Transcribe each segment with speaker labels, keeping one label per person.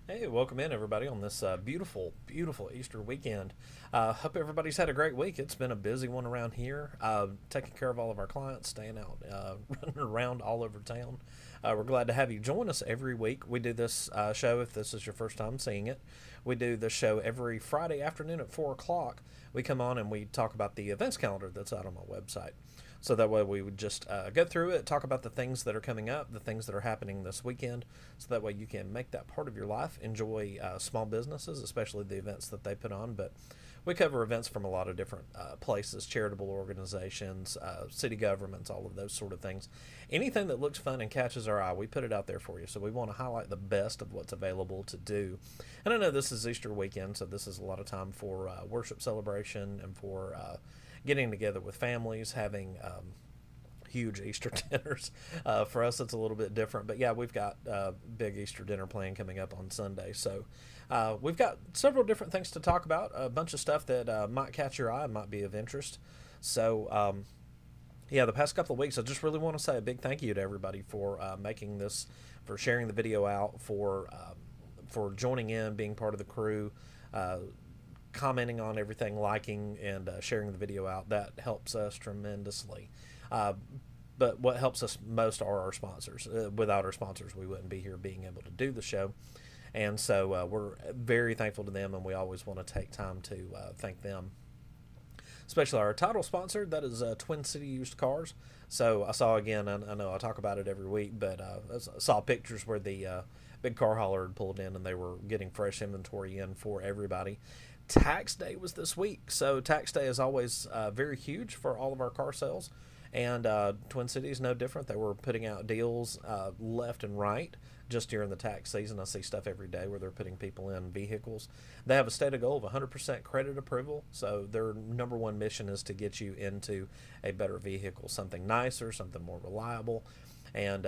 Speaker 1: Hey, welcome in everybody on this beautiful, beautiful Easter weekend. Hope everybody's had a great week. It's been a busy one around here, taking care of all of our clients, staying out, running around all over town. We're glad to have you join us every week. We do this show, if this is your first time seeing it, we do the show every Friday afternoon at 4 o'clock. We come on and we talk about the events calendar that's out on my website. So that way we would just go through it, talk about the things that are coming up, the things that are happening this weekend. So that way you can make that part of your life, enjoy small businesses, especially the events that they put on. But we cover events from a lot of different places, charitable organizations, city governments, all of those sort of things. Anything that looks fun and catches our eye, we put it out there for you. So we want to highlight the best of what's available to do. And I know this is Easter weekend, so this is a lot of time for worship celebration and for getting together with families, having huge Easter dinners. For us, it's a little bit different. But yeah, we've got big Easter dinner plan coming up on Sunday. So we've got several different things to talk about, a bunch of stuff that might catch your eye, might be of interest. So yeah, the past couple of weeks, I just really want to say a big thank you to everybody for making this, for sharing the video out, for joining in, being part of the crew, commenting on everything, liking and sharing the video out. That helps us tremendously. But what helps us most are our sponsors. Without our sponsors, we wouldn't be here being able to do the show. And so we're very thankful to them, and we always want to take time to thank them. Especially our title sponsor, that is Twin City Used Cars. So I saw again, I know I talk about it every week, but I saw pictures where the big car hauler had pulled in and they were getting fresh inventory in for everybody. Tax day was this week, so tax day is always very huge for all of our car sales, and Twin Cities no different. They were putting out deals left and right just during the tax season. I see stuff every day where they're putting people in vehicles. They have a stated goal of 100% credit approval, so their number one mission is to get you into a better vehicle, something nicer, something more reliable. And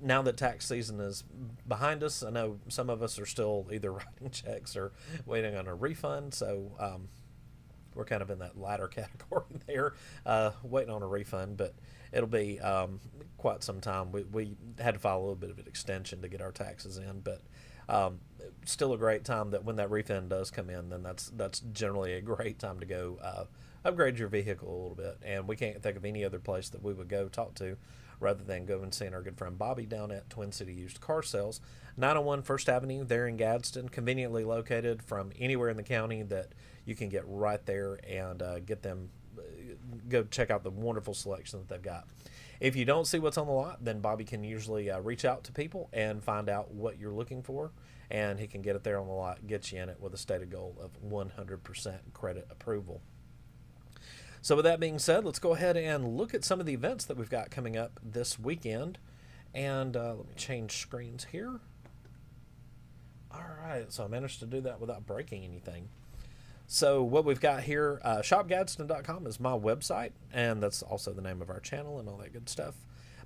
Speaker 1: now that tax season is behind us, I know some of us are still either writing checks or waiting on a refund. So we're kind of in that latter category there, waiting on a refund. But it'll be quite some time. We had to file a little bit of an extension to get our taxes in, but still a great time that when that refund does come in, then that's generally a great time to go upgrade your vehicle a little bit. And we can't think of any other place that we would go talk to rather than go and seeing our good friend Bobby down at Twin City Used Car Sales, 901 First Avenue there in Gadsden, conveniently located from anywhere in the county that you can get right there and get them, go check out the wonderful selection that they've got. If you don't see what's on the lot, then Bobby can usually reach out to people and find out what you're looking for, and he can get it there on the lot, get you in it with a stated goal of 100% credit approval. So with that being said, let's go ahead and look at some of the events that we've got coming up this weekend. And let me change screens here. All right, so I managed to do that without breaking anything. So what we've got here, shopgadsden.com is my website, and that's also the name of our channel and all that good stuff.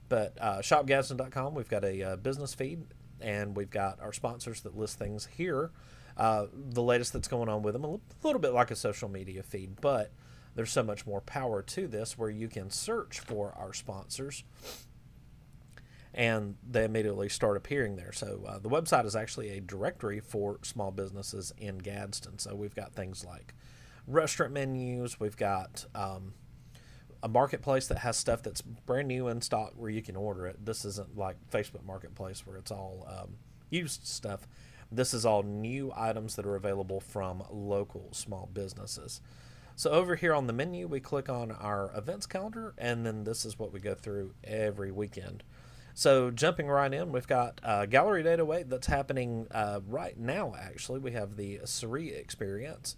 Speaker 1: But shopgadsden.com, we've got a business feed, and we've got our sponsors that list things here. The latest that's going on with them, a little bit like a social media feed, but there's so much more power to this where you can search for our sponsors and they immediately start appearing there. So the website is actually a directory for small businesses in Gadsden. So we've got things like restaurant menus. We've got a marketplace that has stuff that's brand new in stock where you can order it. This isn't like Facebook Marketplace where it's all used stuff. This is all new items that are available from local small businesses. So over here on the menu, we click on our events calendar, and then this is what we go through every weekend. So jumping right in, we've got Gallery at 808 that's happening right now, actually. We have the Sari experience,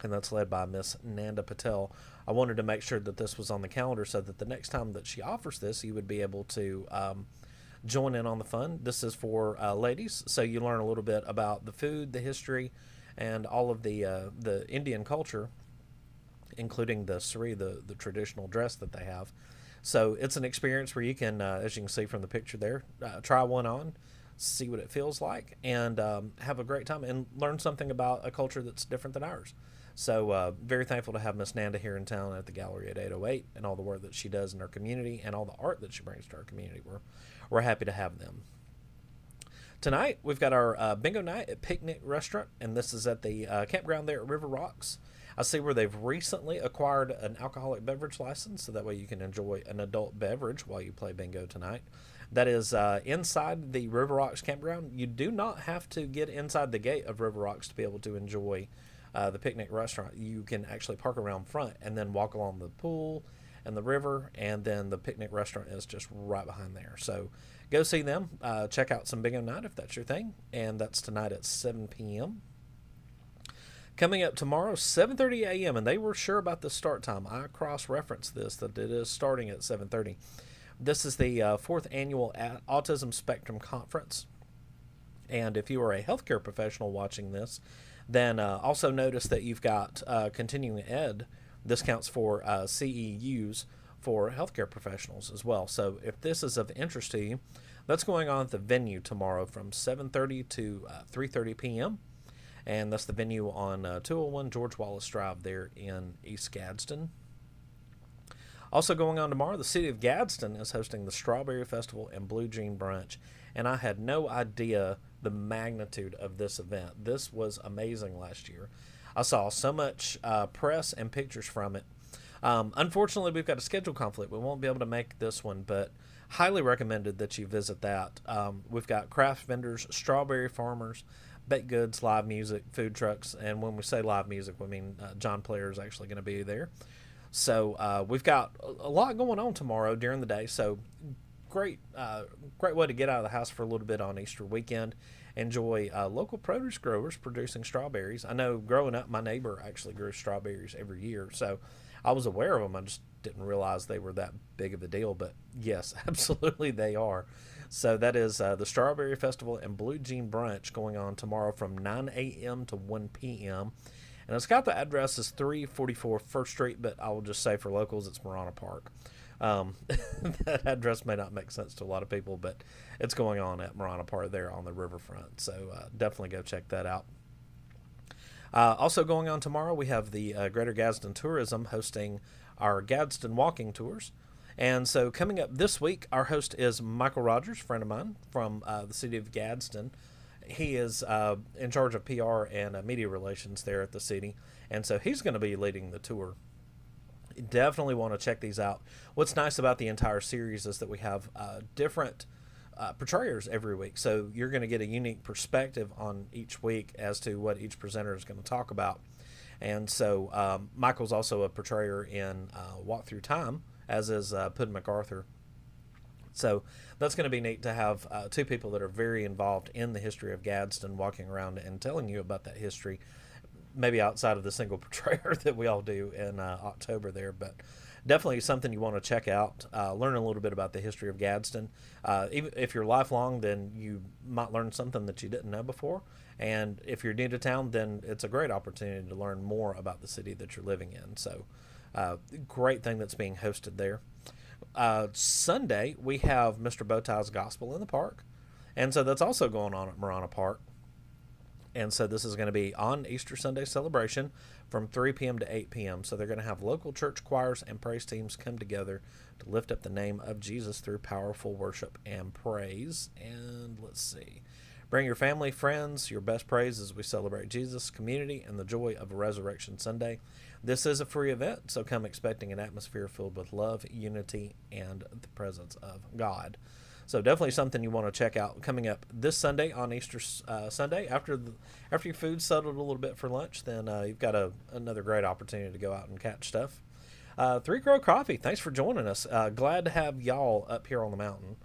Speaker 1: and that's led by Miss Nanda Patel. I wanted to make sure that this was on the calendar so that the next time that she offers this, you would be able to join in on the fun. This is for ladies, so you learn a little bit about the food, the history, and all of the Indian culture, including the sari, the traditional dress that they have. So it's an experience where you can, as you can see from the picture there, try one on, see what it feels like, and have a great time and learn something about a culture that's different than ours. So very thankful to have Miss Nanda here in town at the Gallery at 808 and all the work that she does in our community and all the art that she brings to our community. We're happy to have them. Tonight, we've got our bingo night at Pique Restaurant, and this is at the campground there at River Rocks. I see where they've recently acquired an alcoholic beverage license, so that way you can enjoy an adult beverage while you play bingo tonight. That is inside the River Rocks campground. You do not have to get inside the gate of River Rocks to be able to enjoy the picnic restaurant. You can actually park around front and then walk along the pool and the river, and then the picnic restaurant is just right behind there. So go see them. Check out some bingo night if that's your thing, and that's tonight at 7 p.m. Coming up tomorrow, 7:30 a.m., and they were sure about the start time. I cross-referenced this, that it is starting at 7:30. This is the fourth annual Autism Spectrum Conference, and if you are a healthcare professional watching this, then also notice that you've got continuing ed discounts for CEUs for healthcare professionals as well. So if this is of interest to you, that's going on at the venue tomorrow from 7:30 to 3:30 p.m. And that's the venue on 201 George Wallace Drive there in East Gadsden. Also going on tomorrow, the city of Gadsden is hosting the Strawberry Festival and Blue Jean Brunch. And I had no idea the magnitude of this event. This was amazing last year. I saw so much press and pictures from it. Unfortunately, we've got a schedule conflict. We won't be able to make this one, but highly recommended that you visit that. We've got craft vendors, strawberry farmers, baked goods, live music, food trucks, and when we say live music, we mean John Player is actually going to be there. So we've got a lot going on tomorrow during the day. So great way to get out of the house for a little bit on Easter weekend. Enjoy local produce growers producing strawberries. I know growing up, my neighbor actually grew strawberries every year, so I was aware of them. I just didn't realize they were that big of a deal, but yes, absolutely they are. So that is the Strawberry Festival and Blue Jean Brunch going on tomorrow from 9 a.m. to 1 p.m. And it's got the address is 344 First Street, but I will just say for locals, it's Marana Park. That address may not make sense to a lot of people, but it's going on at Marana Park there on the riverfront. So definitely go check that out. Also going on tomorrow, we have the Greater Gadsden Tourism hosting our Gadsden walking tours. And so coming up this week, our host is Michael Rogers, a friend of mine from the city of Gadsden. He is in charge of PR and media relations there at the city. And so he's going to be leading the tour. Definitely want to check these out. What's nice about the entire series is that we have different portrayers every week. So you're going to get a unique perspective on each week as to what each presenter is going to talk about. And so Michael's also a portrayer in Walk Through Time, as is Puddin MacArthur. So that's going to be neat to have two people that are very involved in the history of Gadsden walking around and telling you about that history, maybe outside of the single portrayer that we all do in October there. But definitely something you want to check out, learn a little bit about the history of Gadsden. Even if you're lifelong, then you might learn something that you didn't know before. And if you're new to town, then it's a great opportunity to learn more about the city that you're living in. So great thing that's being hosted there. Sunday, we have Mr. Bowtie's Gospel in the Park. And so that's also going on at Marana Park. And so this is going to be on Easter Sunday celebration from 3 p.m. to 8 p.m. So they're going to have local church choirs and praise teams come together to lift up the name of Jesus through powerful worship and praise. And let's see. Bring your family, friends, your best praise as we celebrate Jesus, community, and the joy of a Resurrection Sunday. This is a free event, so come expecting an atmosphere filled with love, unity, and the presence of God. So definitely something you want to check out coming up this Sunday on Easter Sunday. After your food's settled a little bit for lunch, then you've got another great opportunity to go out and catch stuff. Three Crow Coffee, thanks for joining us. Glad to have y'all up here on the mountain.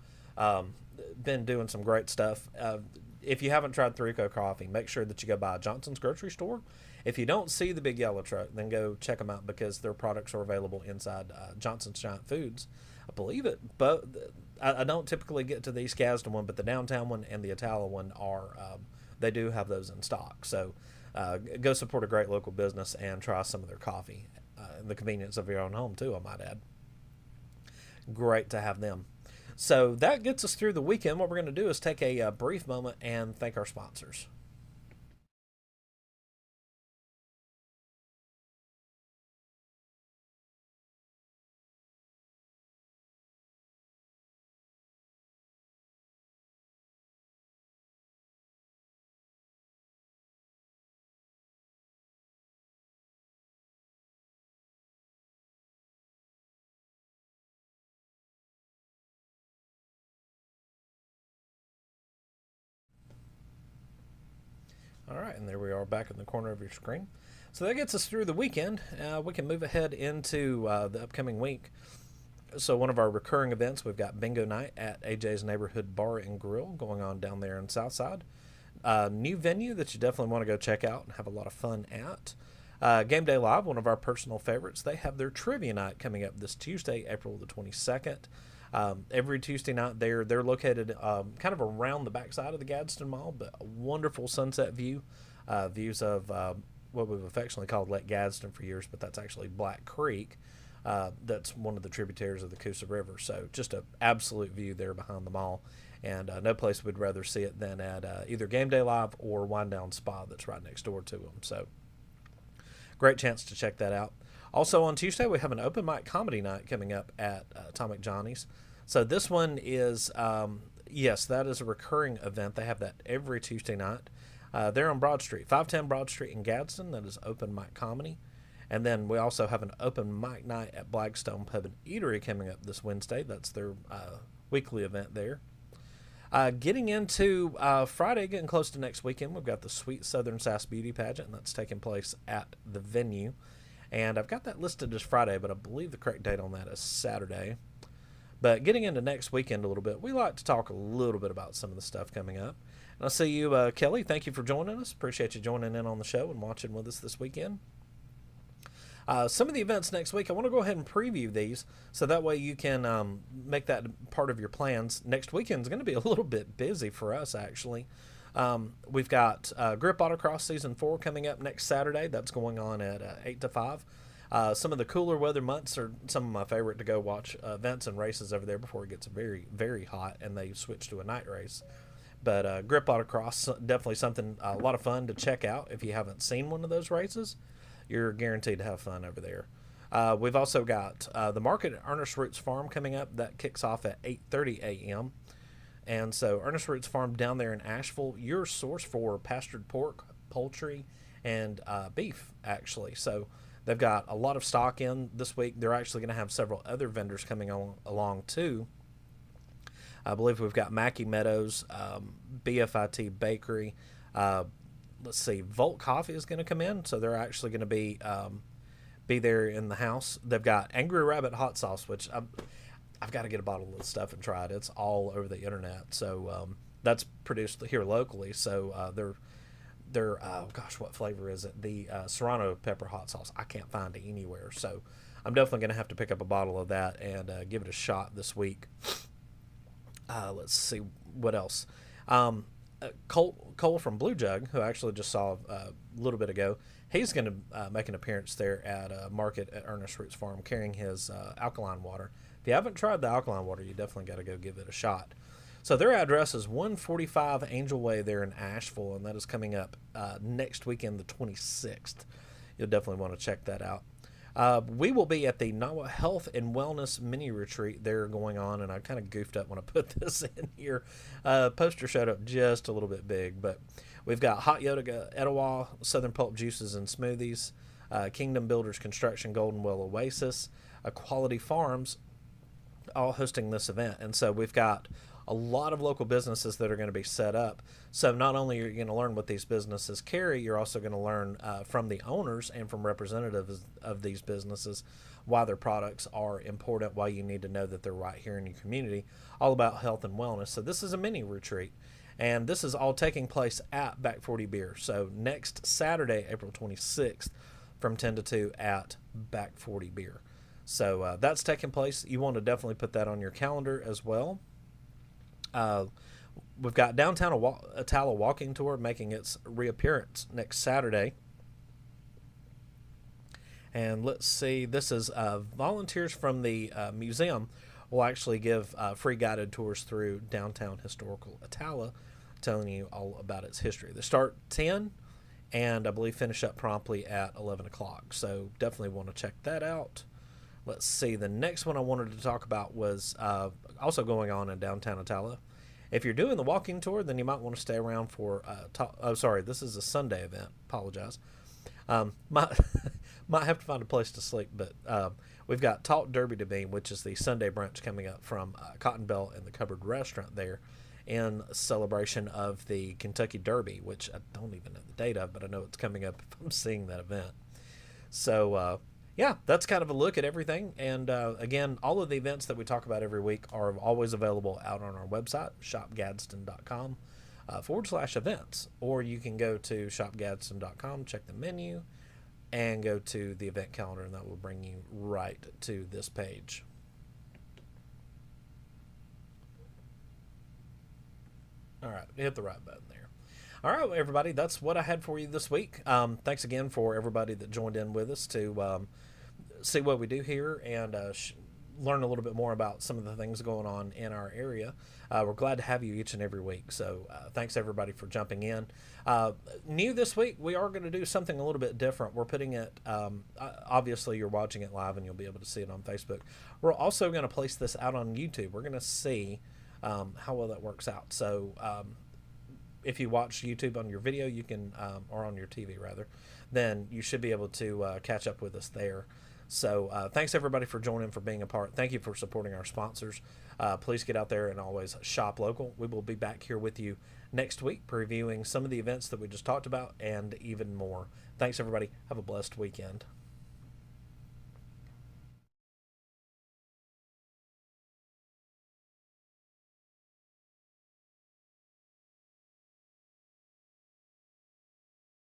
Speaker 1: Been doing some great stuff. If you haven't tried Three Crow Coffee, make sure that you go by Johnson's Grocery Store. If you don't see the big yellow truck, then go check them out because their products are available inside Johnson's Giant Foods. I believe it, but I don't typically get to the East Gadsden one, but the downtown one and the Etowah one are, they do have those in stock. So go support a great local business and try some of their coffee. The convenience of your own home, too, I might add. Great to have them. So that gets us through the weekend. What we're going to do is take a brief moment and thank our sponsors. All right, and there we are back in the corner of your screen. So that gets us through the weekend. We can move ahead into the upcoming week. So one of our recurring events, we've got bingo night at AJ's Neighborhood Bar and Grill going on down there in Southside. New venue that you definitely want to go check out and have a lot of fun at. Gameday Live, one of our personal favorites, they have their trivia night coming up this Tuesday, April the 22nd. Every Tuesday night they're located kind of around the backside of the Gadsden Mall, but a wonderful sunset view, views of what we've affectionately called Lake Gadsden for years, but that's actually Black Creek. That's one of the tributaries of the Coosa River. So just an absolute view there behind the mall, and no place we'd rather see it than at either Gameday Live or Wind Down Spa that's right next door to them. So great chance to check that out. Also on Tuesday, we have an open mic comedy night coming up at Atomic Johnny's. So this one is, yes, that is a recurring event. They have that every Tuesday night. They're on Broad Street, 510 Broad Street in Gadsden. That is open mic comedy. And then we also have an open mic night at Blackstone Pub and Eatery coming up this Wednesday. That's their weekly event there. Getting into Friday, getting close to next weekend, we've got the Sweet Southern Sass Beauty Pageant, and that's taking place at the venue. And I've got that listed as Friday, but I believe the correct date on that is Saturday. But getting into next weekend a little bit, we like to talk a little bit about some of the stuff coming up. And I see you, Kelly. Thank you for joining us. Appreciate you joining in on the show and watching with us this weekend. Some of the events next week, I want to go ahead and preview these so that way you can make that part of your plans. Next weekend is going to be a little bit busy for us, actually. We've got Grip Autocross Season 4 coming up next Saturday. That's going on at 8 to 5. Some of the cooler weather months are some of my favorite to go watch events and races over there before it gets very, very hot and they switch to a night race. But Grip Autocross, definitely something, a lot of fun to check out if you haven't seen one of those races. You're guaranteed to have fun over there. We've also got the market at Ernest Roots Farm coming up. That kicks off at 8:30 a.m. And so Ernest Roots Farm down there in Asheville, your source for pastured pork, poultry, and beef, actually. So they've got a lot of stock in this week. They're actually going to have several other vendors coming along too. I believe we've got Mackey Meadows, BFIT Bakery. Let's see, Volt Coffee is going to come in, so they're actually going to be there in the house. They've got Angry Rabbit Hot Sauce, which I've got to get a bottle of this stuff and try it. It's all over the internet, so that's produced here locally. So they're oh gosh, what flavor is it? The Serrano pepper hot sauce. I can't find it anywhere, so I'm definitely going to have to pick up a bottle of that and give it a shot this week. Let's see what else. Cole from Blue Jug, who I actually just saw a little bit ago, he's going to make an appearance there at a market at Ernest Roots Farm carrying his alkaline water. If you haven't tried the alkaline water, you definitely got to go give it a shot. So their address is 145 Angel Way there in Asheville, and that is coming up next weekend, the 26th. You'll definitely want to check that out. We will be at the NAWA Health and Wellness Mini Retreat there going on, and I kind of goofed up when I put this in here. Poster showed up just a little bit big, but we've got Hot Yoga, Etowah, Southern Pulp Juices and Smoothies, Kingdom Builders Construction, Golden Well Oasis, Quality Farms, all hosting this event. And so we've got a lot of local businesses that are going to be set up. So not only are you going to learn what these businesses carry, you're also going to learn from the owners and from representatives of these businesses why their products are important, why you need to know that they're right here in your community, all about health and wellness. So this is a mini retreat, and this is all taking place at Back 40 Beer. So next Saturday, April 26th, from 10 to 2 at Back 40 Beer. So that's taking place. You want to definitely put that on your calendar as well. We've got Downtown Etowah Walking Tour making its reappearance next Saturday. And let's see, this is volunteers from the museum will actually give free guided tours through downtown historical Etowah, telling you all about its history. They start 10 and I believe finish up promptly at 11 o'clock. So definitely want to check that out. Let's see, the next one I wanted to talk about was also going on in downtown Etowah. If you're doing the walking tour, then you might want to stay around for, this is a Sunday event, apologize. Might have to find a place to sleep, but we've got Talk Derby to Bean, which is the Sunday brunch coming up from Cotton Belt and the Cupboard Restaurant there in celebration of the Kentucky Derby, which I don't even know the date of, but I know it's coming up if I'm seeing that event. So, yeah, that's kind of a look at everything. And again, all of the events that we talk about every week are always available out on our website, shopgadsden.com /events. Or you can go to shopgadsden.com, check the menu, and go to the event calendar, and that will bring you right to this page. All right, hit the right button there. All right, well, everybody, that's what I had for you this week. Thanks again for everybody that joined in with us to see what we do here and learn a little bit more about some of the things going on in our area. We're glad to have you each and every week. So thanks, everybody, for jumping in. New this week, we are going to do something a little bit different. We're putting it, obviously, you're watching it live and you'll be able to see it on Facebook. We're also going to place this out on YouTube. We're going to see how well that works out. So if you watch YouTube on your video, you can, or on your TV rather, then you should be able to catch up with us there. So thanks everybody for joining, for being a part. Thank you for supporting our sponsors. Please get out there and always shop local. We will be back here with you next week, previewing some of the events that we just talked about and even more. Thanks everybody. Have a blessed weekend.